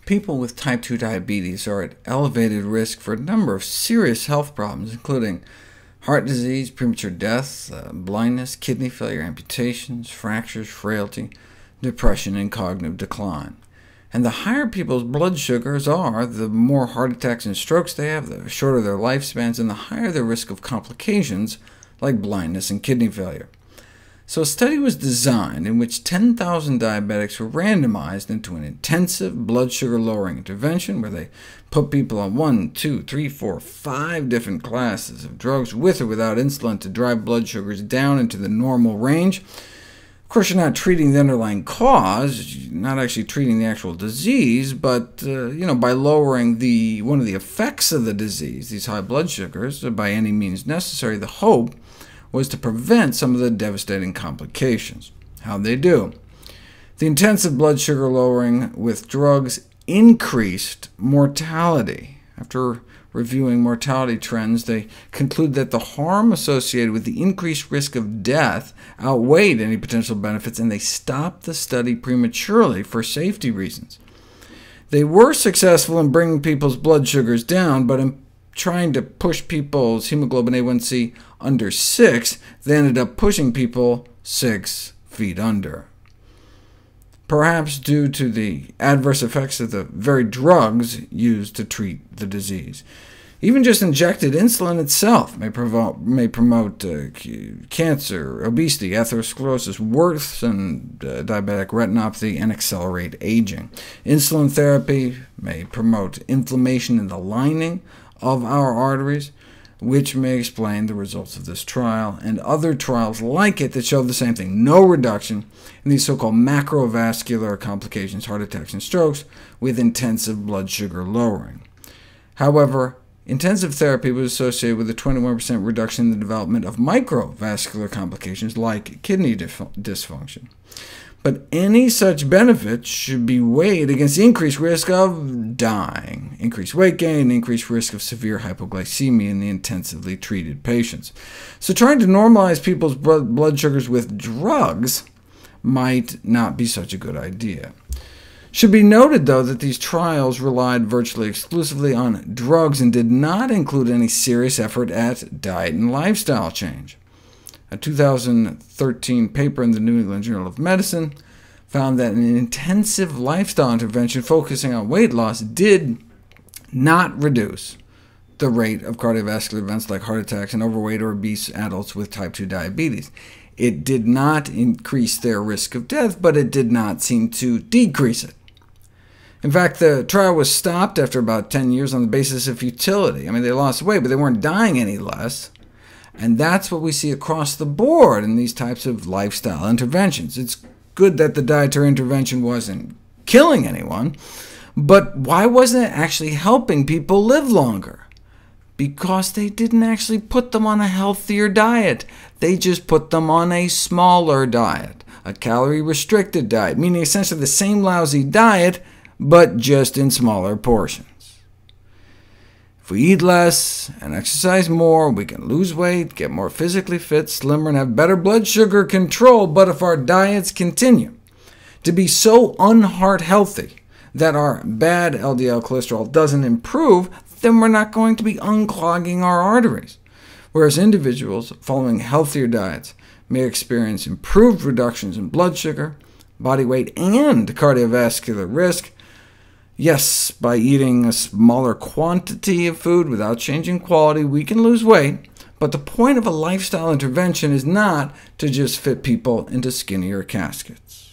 People with type 2 diabetes are at elevated risk for a number of serious health problems, including heart disease, premature death, blindness, kidney failure, amputations, fractures, frailty, depression, and cognitive decline. And the higher people's blood sugars are, the more heart attacks and strokes they have, the shorter their lifespans, and the higher their risk of complications like blindness and kidney failure. So a study was designed in which 10,000 diabetics were randomized into an intensive blood sugar-lowering intervention, where they put people on 1, 2, 3, 4, 5 different classes of drugs with or without insulin to drive blood sugars down into the normal range. Of course, you're not treating the underlying cause, you're not actually treating the actual disease, but by lowering one of the effects of the disease, these high blood sugars, by any means necessary, the hope was to prevent some of the devastating complications. How'd they do? The intensive blood sugar lowering with drugs increased mortality. After reviewing mortality trends, they conclude that the harm associated with the increased risk of death outweighed any potential benefits, and they stopped the study prematurely for safety reasons. They were successful in bringing people's blood sugars down, but in trying to push people's hemoglobin A1c under 6, they ended up pushing people 6 feet under, perhaps due to the adverse effects of the very drugs used to treat the disease. Even just injected insulin itself may promote cancer, obesity, atherosclerosis, worsen diabetic retinopathy, and accelerate aging. Insulin therapy may promote inflammation in the lining of our arteries, which may explain the results of this trial, and other trials like it that show the same thing, no reduction in these so-called macrovascular complications, heart attacks and strokes, with intensive blood sugar lowering. However, intensive therapy was associated with a 21% reduction in the development of microvascular complications like kidney dysfunction. But any such benefits should be weighed against the increased risk of dying, increased weight gain, increased risk of severe hypoglycemia in the intensively treated patients. So trying to normalize people's blood sugars with drugs might not be such a good idea. Should be noted, though, that these trials relied virtually exclusively on drugs and did not include any serious effort at diet and lifestyle change. A 2013 paper in the New England Journal of Medicine found that an intensive lifestyle intervention focusing on weight loss did not reduce the rate of cardiovascular events like heart attacks in overweight or obese adults with type 2 diabetes. It did not increase their risk of death, but it did not seem to decrease it. In fact, the trial was stopped after about 10 years on the basis of futility. I mean, they lost weight, but they weren't dying any less. And that's what we see across the board in these types of lifestyle interventions. It's good that the dietary intervention wasn't killing anyone, but why wasn't it actually helping people live longer? Because they didn't actually put them on a healthier diet. They just put them on a smaller diet, a calorie-restricted diet, meaning essentially the same lousy diet, but just in smaller portions. If we eat less and exercise more, we can lose weight, get more physically fit, slimmer, and have better blood sugar control. But if our diets continue to be so unheart healthy that our bad LDL cholesterol doesn't improve, then we're not going to be unclogging our arteries. Whereas individuals following healthier diets may experience improved reductions in blood sugar, body weight, and cardiovascular risk. Yes, by eating a smaller quantity of food without changing quality, we can lose weight, but the point of a lifestyle intervention is not to just fit people into skinnier caskets.